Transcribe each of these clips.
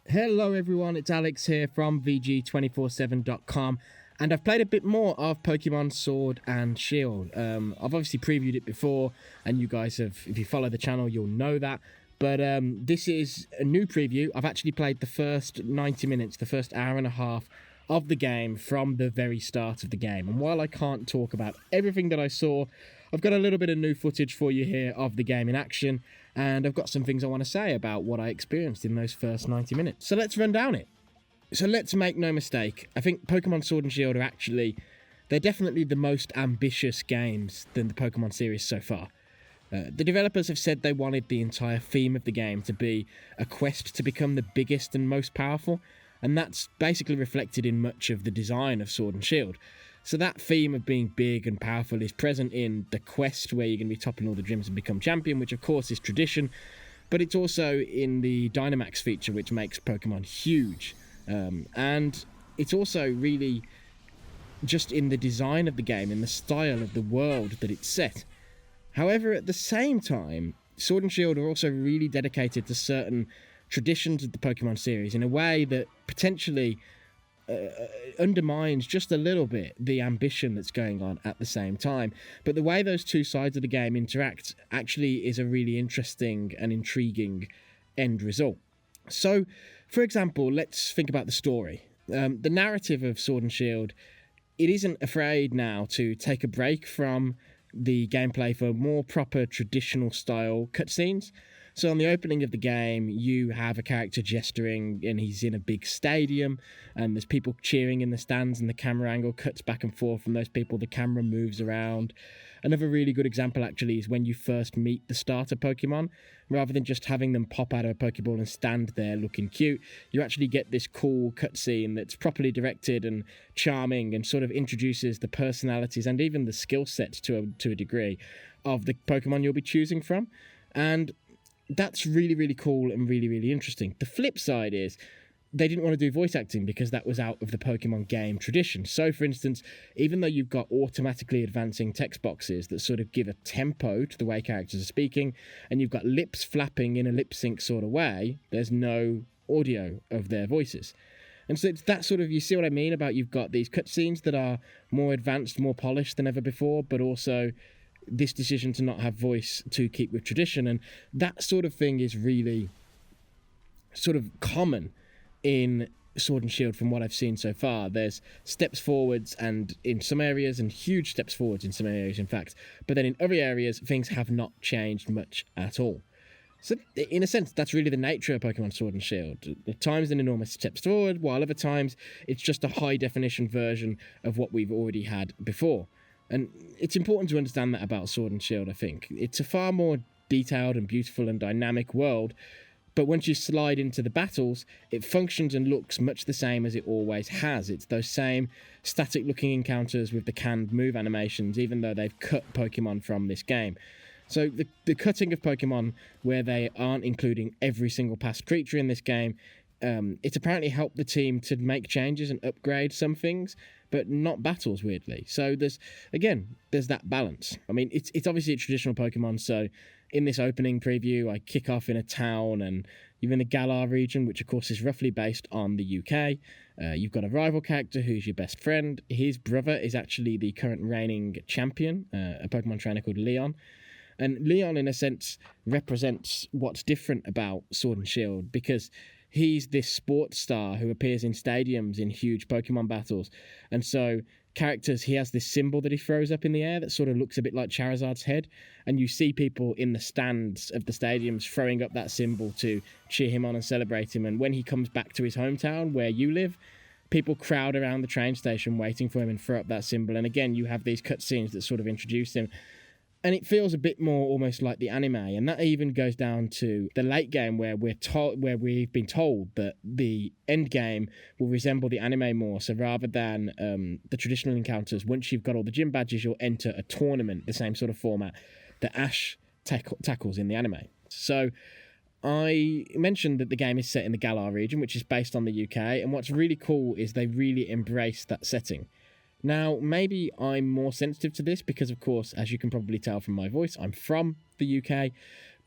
Hello everyone, it's Alex here from VG247.com, and I've played a bit more of Pokemon Sword and Shield. I've obviously previewed it before, and you guys have, if you follow the channel, you'll know that. But this is a new preview. I've actually played the first 90 minutes, the first hour and a half of the game from the very start of the game. And while I can't talk about everything that I saw, I've got a little bit of new footage for you here of the game in action, and I've got some things I want to say about what I experienced in those first 90 minutes. So let's run down it. So let's make no mistake, I think Pokemon Sword and Shield are they're definitely the most ambitious games than the Pokemon series so far. The developers have said they wanted the entire theme of the game to be a quest to become the biggest and most powerful, and that's basically reflected in much of the design of Sword and Shield. So that theme of being big and powerful is present in the quest where you're going to be topping all the gyms and become champion, which of course is tradition, but it's also in the Dynamax feature, which makes Pokemon huge. And it's also really just in the design of the game, in the style of the world that it's set. However, at the same time, Sword and Shield are also really dedicated to certain traditions of the Pokemon series in a way that potentially undermines just a little bit the ambition that's going on at the same time. But the way those two sides of the game interact actually is a really interesting and intriguing end result. So, for example, let's think about the story. The narrative of Sword and Shield, it isn't afraid now to take a break from the gameplay for more proper traditional style cutscenes. So on the opening of the game, you have a character gesturing and he's in a big stadium and there's people cheering in the stands and the camera angle cuts back and forth from those people. The camera moves around. Another really good example actually is when you first meet the starter Pokemon. Rather than just having them pop out of a Pokeball and stand there looking cute, you actually get this cool cutscene that's properly directed and charming and sort of introduces the personalities and even the skill set to a degree of the Pokemon you'll be choosing from. And that's really, really cool and really, really interesting. The flip side is they didn't want to do voice acting because that was out of the Pokemon game tradition. So, for instance, even though you've got automatically advancing text boxes that sort of give a tempo to the way characters are speaking, and you've got lips flapping in a lip sync sort of way, there's no audio of their voices. And so it's that sort of, you see what I mean about you've got these cutscenes that are more advanced, more polished than ever before, but also this decision to not have voice to keep with tradition. And that sort of thing is really sort of common in Sword and Shield from what I've seen so far. There's steps forwards and in some areas and huge steps forwards in some areas, in fact. But then in other areas, things have not changed much at all. So in a sense, that's really the nature of Pokemon Sword and Shield. At times an enormous steps forward, while other times it's just a high definition version of what we've already had before. And it's important to understand that about Sword and Shield, I think. It's a far more detailed and beautiful and dynamic world, but once you slide into the battles, it functions and looks much the same as it always has. It's those same static-looking encounters with the canned move animations, even though they've cut Pokemon from this game. So the cutting of Pokemon, where they aren't including every single past creature in this game, it's apparently helped the team to make changes and upgrade some things, but not battles, weirdly. So there's that balance. I mean, it's obviously a traditional Pokemon, so in this opening preview, I kick off in a town, and you're in the Galar region, which of course is roughly based on the UK. You've got a rival character who's your best friend. His brother is actually the current reigning champion, a Pokemon trainer called Leon. And Leon, in a sense, represents what's different about Sword and Shield, because he's this sports star who appears in stadiums in huge Pokemon battles. And so he has this symbol that he throws up in the air that sort of looks a bit like Charizard's head. And you see people in the stands of the stadiums throwing up that symbol to cheer him on and celebrate him. And when he comes back to his hometown where you live, people crowd around the train station waiting for him and throw up that symbol. And again, you have these cutscenes that sort of introduce him. And it feels a bit more almost like the anime, and that even goes down to the late game where we've been told that the end game will resemble the anime more. So rather than the traditional encounters, once you've got all the gym badges, you'll enter a tournament, the same sort of format that Ash tackles in the anime. So I mentioned that the game is set in the Galar region, which is based on the UK, and what's really cool is they really embrace that setting. Now, maybe I'm more sensitive to this because, of course, as you can probably tell from my voice, I'm from the UK,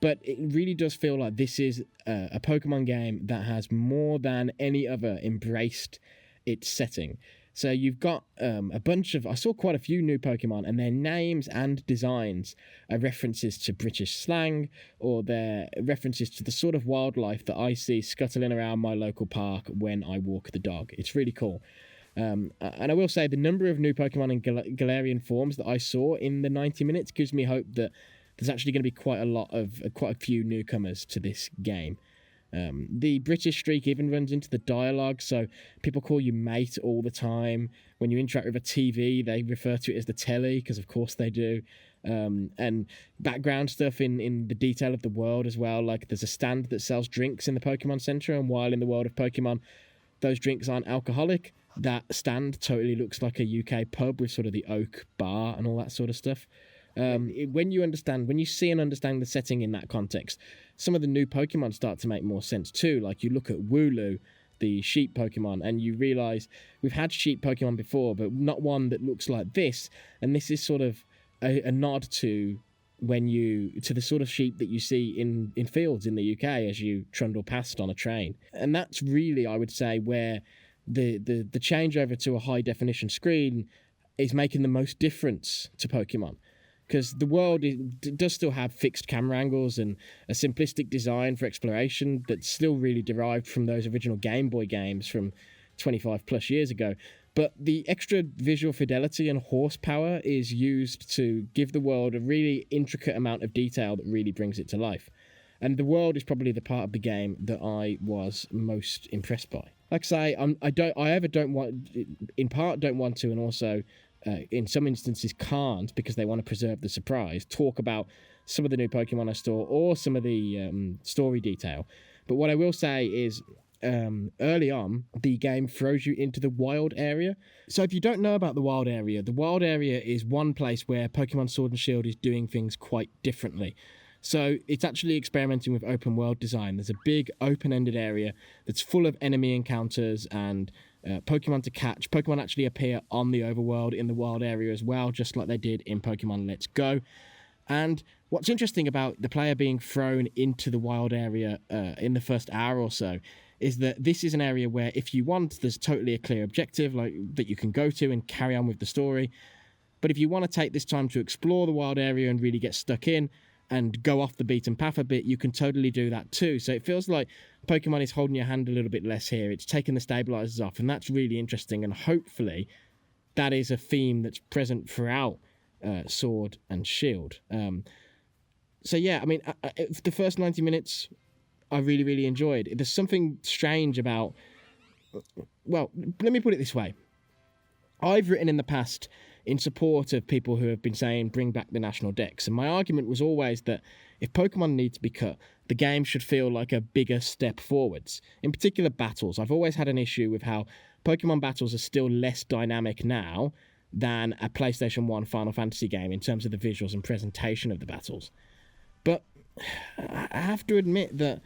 But it really does feel like this is a Pokemon game that has more than any other embraced its setting. So you've got a bunch of... I saw quite a few new Pokemon, and their names and designs are references to British slang, or they're references to the sort of wildlife that I see scuttling around my local park when I walk the dog. It's really cool. And I will say the number of new Pokemon and Galarian forms that I saw in the 90 minutes gives me hope that there's actually going to be quite a few newcomers to this game. The British streak even runs into the dialogue, so people call you mate all the time. When you interact with a TV, they refer to it as the telly, because of course they do. And background stuff in the detail of the world as well. Like there's a stand that sells drinks in the Pokemon Center, and while in the world of Pokemon, those drinks aren't alcoholic, that stand totally looks like a UK pub with sort of the oak bar and all that sort of stuff. When you see and understand the setting in that context, some of the new Pokemon start to make more sense too. Like you look at Wooloo, the sheep Pokemon, and you realise we've had sheep Pokemon before, but not one that looks like this. And this is sort of a nod to the sort of sheep that you see in fields in the UK as you trundle past on a train. And that's really, I would say, where the changeover to a high definition screen is making the most difference to Pokemon. Because the world does still have fixed camera angles and a simplistic design for exploration that's still really derived from those original Game Boy games from 25 plus years ago. But the extra visual fidelity and horsepower is used to give the world a really intricate amount of detail that really brings it to life. And the world is probably the part of the game that I was most impressed by. Like I say, don't want to, and also in some instances can't, because they want to preserve the surprise, talk about some of the new Pokemon I saw or some of the story detail. But what I will say is early on, the game throws you into the wild area. So if you don't know about the wild area is one place where Pokemon Sword and Shield is doing things quite differently. So it's actually experimenting with open world design. There's a big open-ended area that's full of enemy encounters and Pokemon to catch. Pokemon actually appear on the overworld in the wild area as well, just like they did in Pokemon Let's Go. And what's interesting about the player being thrown into the wild area in the first hour or so is that this is an area where, if you want, there's totally a clear objective that you can go to and carry on with the story. But if you want to take this time to explore the wild area and really get stuck in and go off the beaten path a bit, you can totally do that too. So it feels like Pokemon is holding your hand a little bit less here. It's taking the stabilizers off, and that's really interesting. And hopefully that is a theme that's present throughout Sword and Shield. So yeah, I mean, the first 90 minutes I really, really enjoyed. There's something strange about... Well, let me put it this way. I've written in the past in support of people who have been saying bring back the national decks, and my argument was always that if Pokemon need to be cut, the game should feel like a bigger step forwards. In particular, battles. I've always had an issue with how Pokemon battles are still less dynamic now than a PlayStation 1 Final Fantasy game in terms of the visuals and presentation of the battles. But I have to admit that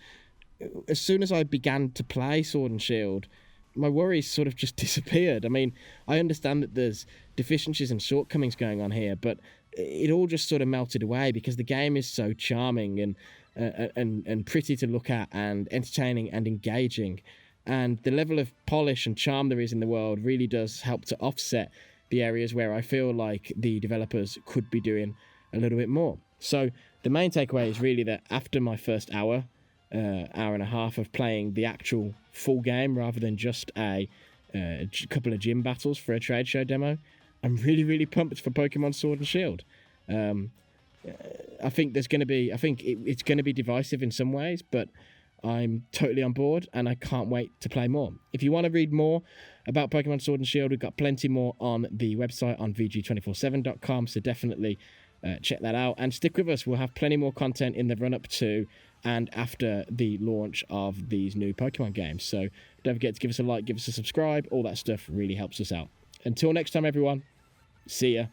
as soon as I began to play Sword and Shield, my worries sort of just disappeared. I mean, I understand that there's deficiencies and shortcomings going on here, but it all just sort of melted away because the game is so charming and pretty to look at and entertaining and engaging. And the level of polish and charm there is in the world really does help to offset the areas where I feel like the developers could be doing a little bit more. So the main takeaway is really that after my first hour and a half of playing the actual full game rather than just a couple of gym battles for a trade show demo, I'm really, really pumped for Pokemon Sword and Shield. I think it's going to be divisive in some ways, but I'm totally on board and I can't wait to play more. If you want to read more about Pokemon Sword and Shield, we've got plenty more on the website on vg247.com, so definitely check that out and stick with us. We'll have plenty more content in the run-up to and after the launch of these new Pokemon games. So don't forget to give us a like, give us a subscribe. All that stuff really helps us out. Until next time, everyone, see ya.